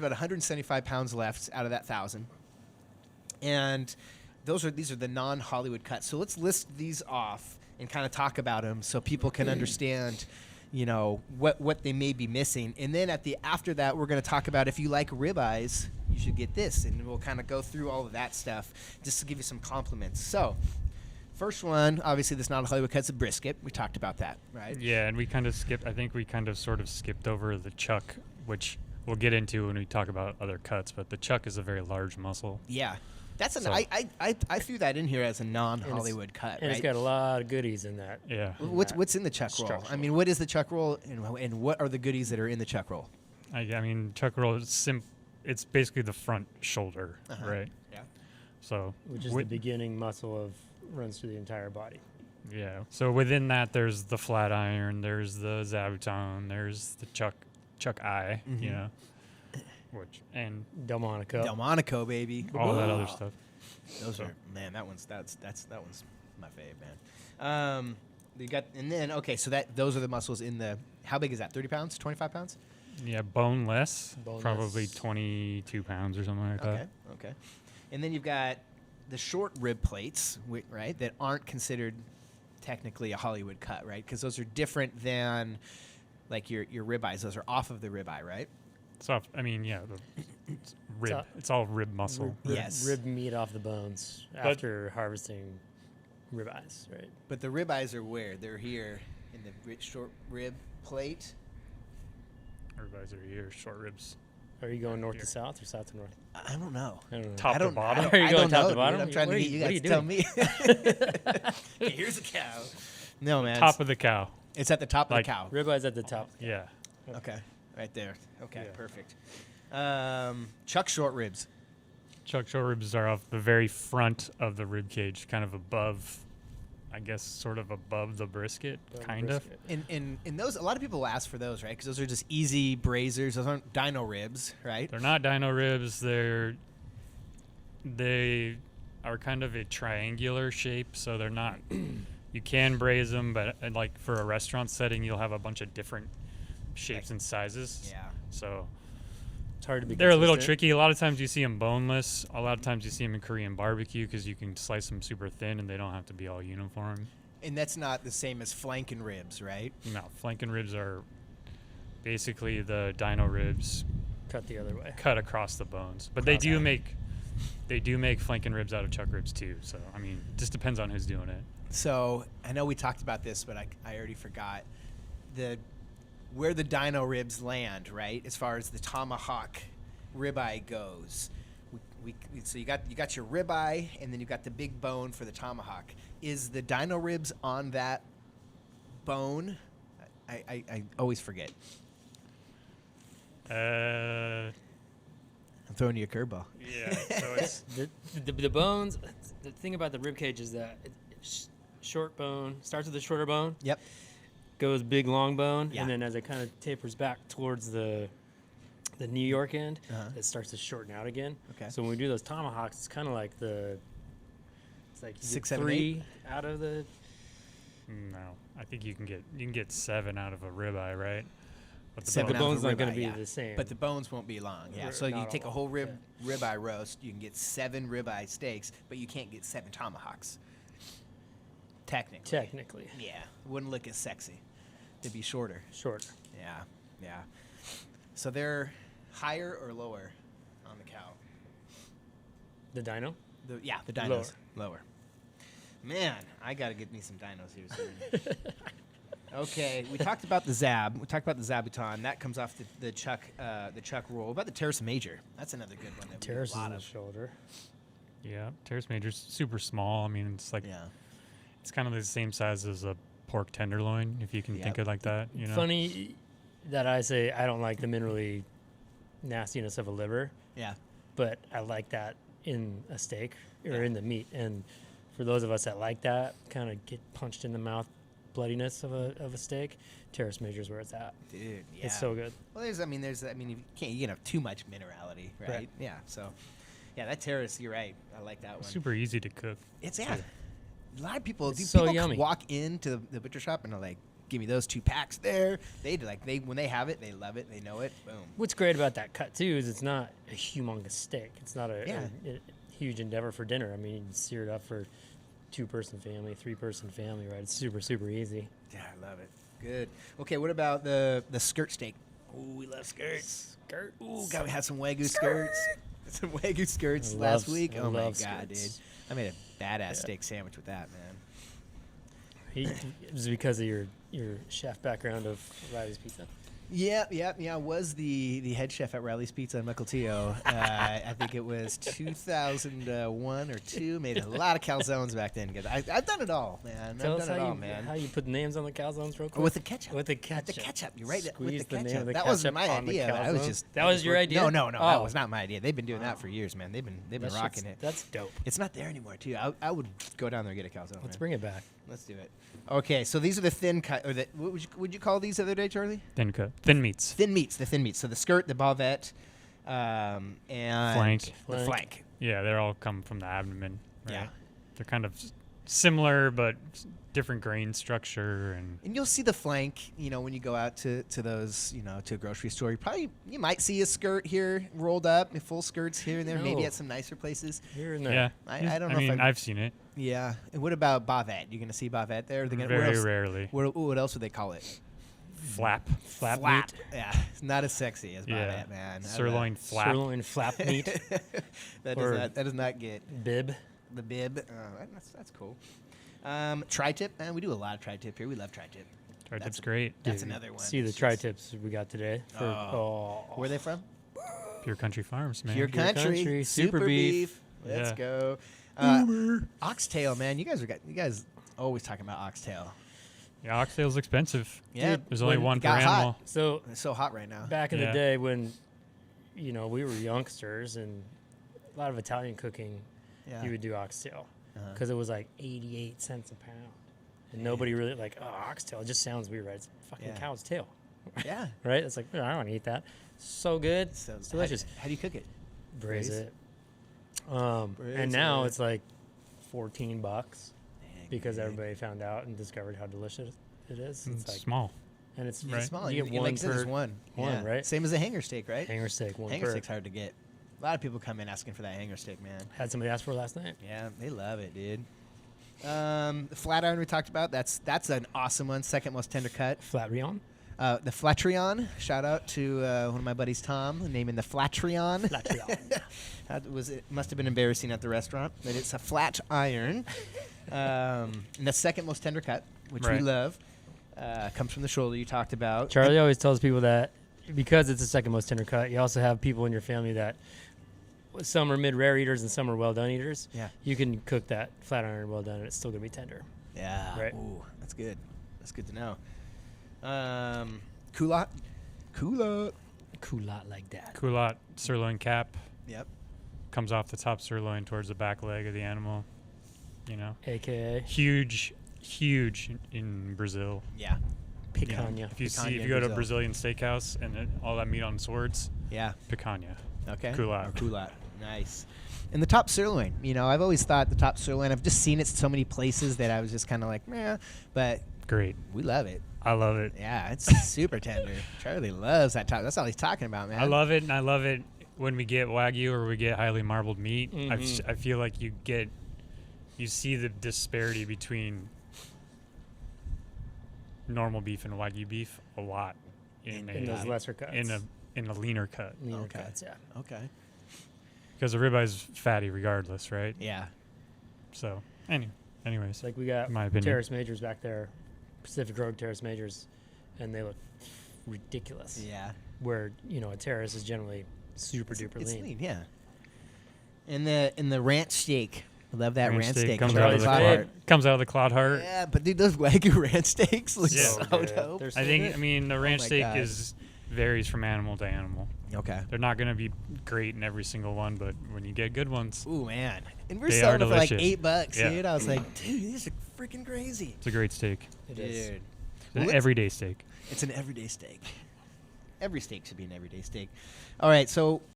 about 175 pounds left out of that 1,000. And these are the non-Hollywood cuts. So let's list these off and kind of talk about them so people can understand, what they may be missing. And then after that, we're going to talk about if you like ribeyes, you should get this. And we'll kind of go through all of that stuff just to give you some compliments. So first one, obviously, this non-Hollywood cut's a brisket. We talked about that, right? Yeah, and we kind of sort of skipped over the chuck, which we'll get into when we talk about other cuts. But the chuck is a very large muscle. Yeah. I threw that in here as a non-Hollywood cut, and right? it's got a lot of goodies in that. Yeah. What's in the chuck roll? I mean, what is the chuck roll, and what are the goodies that are in the chuck roll? I mean, chuck roll is it's basically the front shoulder, right? Yeah. So which is the beginning muscle runs through the entire body. Yeah. So within that, there's the flat iron, there's the zabuton, there's the chuck eye, and Delmonico, baby. all that other stuff. Those are that one's my fave, man. You got so those are the muscles in the. How big is that? 30 pounds? 25 pounds? Yeah, boneless. Probably 22 pounds or something like that. Okay. And then you've got the short rib plates, right? That aren't considered technically a Hollywood cut, right? Because those are different than like your ribeyes. Those are off of the ribeye, right? It's off. I mean, yeah, it's rib. It's all rib muscle. Yes. Rib meat off the bones after harvesting ribeyes, right? But the ribeyes are where? They're here in the short rib plate. Ribeyes are here, short ribs. Are you going north to south or south to north? I don't know. Top to bottom? Are you going top to bottom? I'm trying to get you guys to tell me. Here's a cow. No, man. Top of the cow. It's at the top of the cow. Ribeye's at the top. Yeah. Okay. Right there. Okay, Yeah. perfect. Chuck short ribs. Chuck short ribs are off the very front of the rib cage, kind of above, I guess, sort of above the brisket, kind of. And those, a lot of people ask for those, right? Because those are just easy braisers. Those aren't dino ribs, right? They're not dino ribs. They are kind of a triangular shape, so they're not. You can braise them, but like for a restaurant setting, you'll have a bunch of different shapes and sizes. Yeah. So It's hard to be they're a little consistent. tricky. A lot of times you see them boneless. A lot of times you see them in Korean barbecue because you can slice them super thin and they don't have to be all uniform. And that's not the same as flanking ribs, right? No, flanking ribs are basically the dino ribs Cut the other way. cut across the bones. But they do make flanking ribs out of chuck ribs too. So I mean, just depends on who's doing it. So I know we talked about this, but I already forgot where the dino ribs land, right? As far as the tomahawk ribeye goes, so you got your ribeye, and then you got the big bone for the tomahawk. Is the dino ribs on that bone? I always forget. Uh, I'm throwing you a curveball. yeah. So it's The bones. The thing about the rib cage is that it's short bone starts with the shorter bone. Yep. Goes big long bone, Yeah. and then as it kind of tapers back towards the New York end, Uh-huh. it starts to shorten out again. Okay. So when we do those tomahawks, it's kind of like it's like you 6, get 7, 3 out of the. no. I think you can get 7 out of a ribeye, right? But the Seven The out of bone's a not going ribeye, to be yeah. the same. But the bones won't be long. Yeah. So you Not take a all, whole ribeye roast, you can get 7 ribeye steaks, but you can't get 7 tomahawks. Technically. Yeah. Wouldn't look as sexy. They'd be shorter. short. Yeah. So they're higher or lower on the cow? The dino. The dinos. Lower. Man, I got to get me some dinos here soon. Okay, we talked about the zab. We talked about the zabuton. That comes off the chuck roll. What about the teres major? That's another good one. That we Teres get a lot is of. the shoulder. Yeah, teres major's super small. I mean, it's like it's kind of the same size as a pork tenderloin, if you can think of it like that. You know. Funny that I say I don't like the minerally nastiness of a liver. Yeah. But I like that in a steak or in the meat. And for those of us that like that, kind of get punched in the mouth bloodiness of a steak, teres major is where it's at. Dude, yeah. It's so good. Well, you can't have too much minerality, right? Yeah. So, yeah, that teres, you're right. I like that one. Super easy to cook. It's a lot of people. It's Do so people yummy. walk into the butcher shop and are like, give me those 2 packs there. When they have it, they love it. They know it. Boom. What's great about that cut too is it's not a humongous steak. It's not a huge endeavor for dinner. I mean, you can sear it up for 2-person family, 3-person family, right? It's super, super easy. Yeah, I love it. Good. Okay, what about the skirt steak? Ooh, we love skirts. Skirt. Ooh, God, we had some Wagyu skirts. Some Wagyu skirts last week. Oh my God, dude! I made a badass steak sandwich with that, man. It was because of your chef background of Riley's Pizza. Yeah. I was the head chef at Riley's Pizza in Mukilteo. I think it was 2001 or 2. Made a lot of calzones back then. I've done it all, man. Tell I've us done it all, man. how you put names on the calzones real quick. With the ketchup. With the ketchup. With the ketchup. You're right. Squeeze with the the name ketchup. of the That wasn't ketchup my on the idea. That was calzone? just. That was your idea? No. Oh. That was not my idea. They've been doing that for years, man. They've been That rocking shit's- it. That's dope. It's not there anymore, too. I would go down there and get a calzone. Let's man. bring it back. Let's do it. Okay, so these are the thin cut, or what would you call these the other day, Charlie? Thin cut. Thin meats. The thin meats. So the skirt, the bavette, and Flank. the flank. Yeah, they all come from the abdomen. Right? Yeah. They're kind of similar, but different grain structure. And you'll see the flank, when you go out to those, to a grocery store. You might see a skirt here rolled up, full skirts here and there, maybe No. at some nicer places. Here and there. Yeah. I don't know I if mean, I- I've seen it. Yeah. And what about bavette? You gonna see bavette there? Very rarely. What else would they call it? Flap. Flap Flap. meat. Yeah, it's not as sexy as Yeah. bavette, man. Sirloin flap. Sirloin flap meat. That Or- does not get Bib. the bib. That's cool. Tri-tip, man. We do a lot of tri-tip here. We love tri-tip. Tri-tip's great. That's Dude, another one. See the It's just- tri-tips we got today. Where are they from? Pure Country Farms, man. Pure country, Country, super super beef. beef. Let's Yeah. go. Oxtail, man. You guys always talking about oxtail. Yeah, oxtail's expensive. Yeah, There's only when one it per got hot. animal. So It's so hot right now. back in the Yeah. day when, we were youngsters and a lot of Italian cooking, Yeah. you would do oxtail Uh-huh. because it was like 88 cents a pound. And nobody really oxtail. It just sounds weird, right? It's fucking Yeah. cow's tail, Yeah. right? It's like, I don't want to eat that. So good. So It's delicious. How do you cook it? Braise Braise? it. Braise And now it. it's like $14 because Dang. everybody found out and discovered how delicious it is. It's It's like, small. and it's It's Right. small. You You get one like I said, there's per one. one, Yeah. right? Same as a hanger steak, right? hanger steak, one Hanger per. steak's hard to get. A lot of people come in asking for that hanger steak, man. Had somebody ask for it last night. Yeah, they love it, dude. The flat iron we talked about, that's an awesome one. Second most tender cut. Flat Rion. The Flatrion. Shout out to one of my buddies, Tom, naming the Flatrion. Flat Rion. It must have been embarrassing at the restaurant, but it's a flat iron. And the second most tender cut, which we Right. love, comes from the shoulder you talked about. Charlie always tells people that because it's the second most tender cut, you also have people in your family that some are mid-rare eaters and some are well-done eaters. Yeah. You can cook that flat iron well done and it's still going to be tender. Yeah. Right. Ooh, that's good. That's good to know. Culotte. Cool lot like that. Culotte sirloin cap Yep. comes off the top sirloin towards the back leg of the animal. AKA Huge in Brazil. Yeah. You know, picanha. if in you go to a Brazil. Brazilian steakhouse and all that meat on swords, Yeah. picanha. Okay. Culotte. Or culotte. Nice. And the top sirloin. I've always thought the top sirloin. I've just seen it so many places that I was just kind of like, meh. But Great. we love it. I love it. Yeah, it's super tender. Charlie loves that top. That's all he's talking about, man. I love it, and I love it when we get Wagyu or we get highly marbled meat. Mhm. I feel like you see the disparity between normal beef and Wagyu beef a lot In those lesser cuts. in a leaner cut, Leaner Okay. cuts, yeah. Okay. because the ribeye's fatty regardless, right? Yeah. So anyways, Like we got in my opinion. Terrace Majors back there, Pacific Road Terrace Majors, and they look ridiculous. Yeah. Where, a terrace is generally super duper It's lean. lean, yeah. And the ranch steak. I love that ranch steak. comes out of Charlie's the favorite. comes out of the Claude Heart. Yeah, but dude, those Wagyu ranch steaks look Yeah. so good. dope. They're so I think good. the ranch my steak God. varies from animal to animal. Okay. They're not going to be great in every single one, but when you get good ones, Ooh, man. And we're They selling are it for like delicious. $8, Yeah. dude. I was like, dude, these are freaking crazy. it's a great steak. It is. Dude. It's Well, an let's- everyday steak. It's an everyday steak. Every steak should be an everyday steak. All right, so